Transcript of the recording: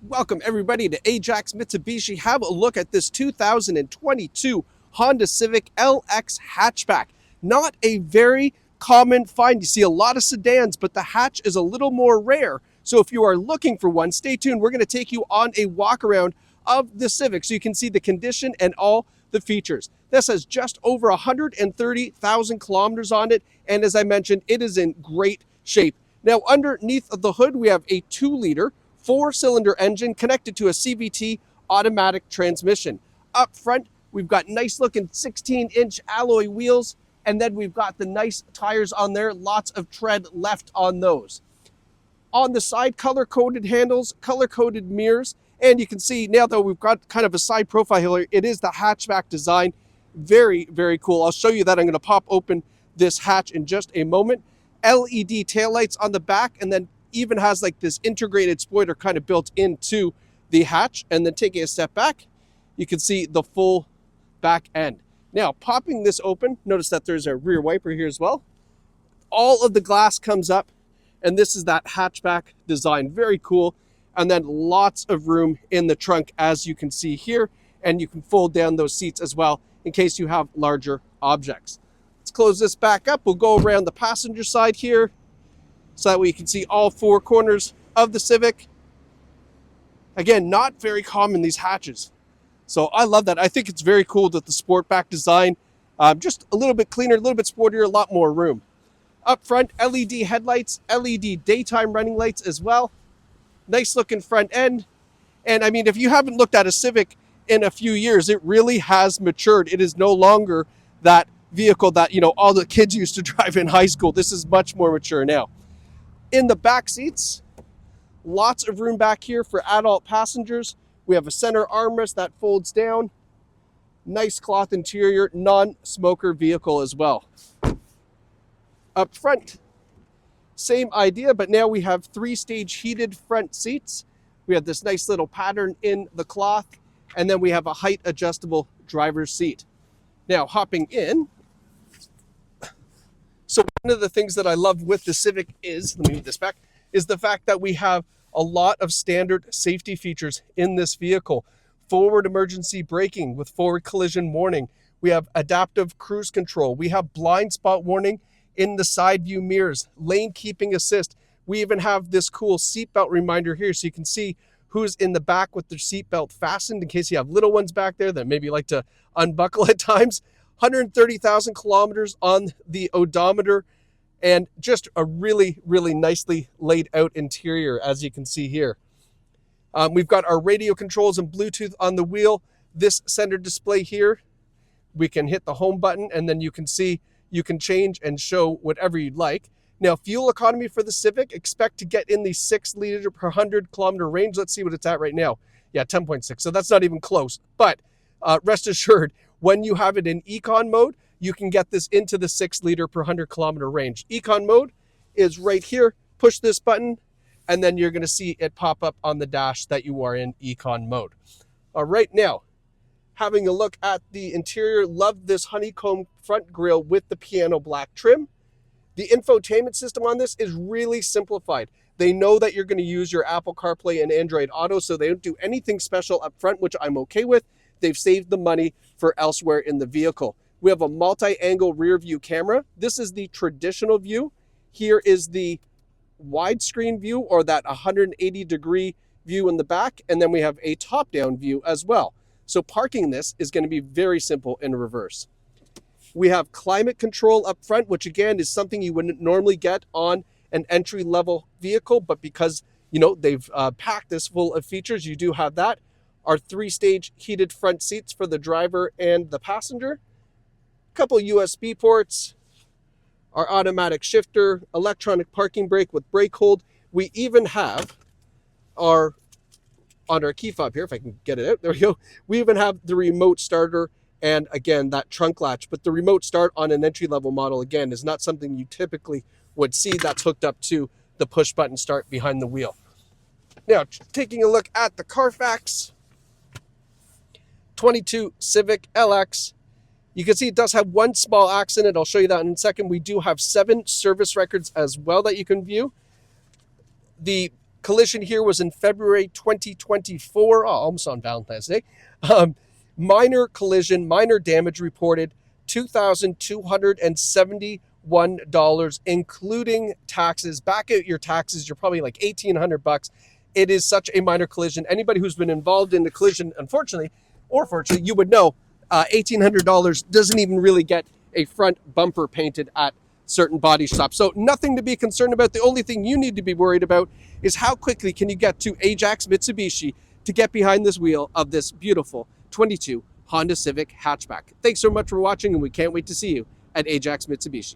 Welcome everybody to Ajax Mitsubishi. Have a look at this 2022 Honda Civic LX Hatchback. Not a very common find. You see a lot of sedans, but the hatch is a little more rare. So if you are looking for one, stay tuned. We're going to take you on a walk around of the Civic so you can see the condition and all the features. This has just over 130,000 kilometers on it, and as I mentioned, it is in great shape. Now, underneath of the hood, we have a 2-liter 4-cylinder engine connected to a CVT automatic transmission. Up front, we've got nice looking 16-inch alloy wheels, and then we've got the nice tires on there, lots of tread left on those. On the side, color-coded handles, color-coded mirrors, and you can see now that we've got kind of a side profile here, it is the hatchback design. Very, very cool. I'll show you that. I'm going to pop open this hatch in just a moment. LED taillights on the back, and then even has like this integrated spoiler kind of built into the hatch. And then taking a step back, you can see the full back end. Now, popping this open, notice that there's a rear wiper here as well. All of the glass comes up, and this is that hatchback design. Very cool. And then lots of room in the trunk, as you can see here. And you can fold down those seats as well in case you have larger objects. Let's close this back up. We'll go around the passenger side here, so that way you can see all 4 corners of the Civic. Again, not very common, these hatches. So I love that. I think it's very cool that the Sportback design, just a little bit cleaner, a little bit sportier, a lot more room. Up front, LED headlights, LED daytime running lights as well. Nice looking front end. And I mean, if you haven't looked at a Civic in a few years, it really has matured. It is no longer that vehicle that, you know, all the kids used to drive in high school. This is much more mature now. In the back seats, lots of room back here for adult passengers. We have a center armrest that folds down. Nice cloth interior, non-smoker vehicle as well. Up front, same idea, but now we have 3-stage heated front seats. We have this nice little pattern in the cloth, and then we have a height adjustable driver's seat. Now, hopping in, so one of the things that I love with the Civic is, let me move this back, is the fact that we have a lot of standard safety features in this vehicle. Forward emergency braking with forward collision warning. We have adaptive cruise control. We have blind spot warning in the side view mirrors, lane keeping assist. We even have this cool seatbelt reminder here so you can see who's in the back with their seatbelt fastened in case you have little ones back there that maybe like to unbuckle at times. 130,000 kilometers on the odometer, and just a really, really nicely laid out interior, as you can see here. We've got our radio controls and Bluetooth on the wheel. This center display here, we can hit the home button, and then you can see, you can change and show whatever you'd like. Now, fuel economy for the Civic, expect to get in the 6 liter per 100 kilometer range. Let's see what it's at right now. Yeah, 10.6, so that's not even close. But rest assured, when you have it in Econ mode, you can get this into the 6 liter per 100 kilometer range. Econ mode is right here. Push this button, and then you're going to see it pop up on the dash that you are in Econ mode. All right, now, having a look at the interior, love this honeycomb front grille with the piano black trim. The infotainment system on this is really simplified. They know that you're going to use your Apple CarPlay and Android Auto, so they don't do anything special up front, which I'm okay with. They've saved the money for elsewhere in the vehicle. We have a multi-angle rear view camera. This is the traditional view. Here is the widescreen view, or that 180-degree view in the back. And then we have a top-down view as well. So parking this is going to be very simple in reverse. We have climate control up front, which again is something you wouldn't normally get on an entry-level vehicle, but because, you know, they've packed this full of features, you do have that. Our 3-stage heated front seats for the driver and the passenger. A couple USB ports. Our automatic shifter, electronic parking brake with brake hold. We even have on our key fob here, if I can get it out, there we go. We even have the remote starter and again, that trunk latch. But the remote start on an entry-level model, again, is not something you typically would see that's hooked up to the push button start behind the wheel. Now, taking a look at the Carfax 22 Civic LX. You can see it does have one small accident. I'll show you that in a second. We do have 7 service records as well that you can view. The Collision here was in February 2024, almost on Valentine's Day. Minor collision, minor damage reported, $2,271, including taxes. Back out your taxes, you're probably like $1,800. It is such a minor collision. Anybody who's been involved in the collision, unfortunately, or fortunately, you would know $1,800 doesn't even really get a front bumper painted at certain body shops. So nothing to be concerned about. The only thing you need to be worried about is how quickly can you get to Ajax Mitsubishi to get behind this wheel of this beautiful 22 Honda Civic Hatchback. Thanks so much for watching, and we can't wait to see you at Ajax Mitsubishi.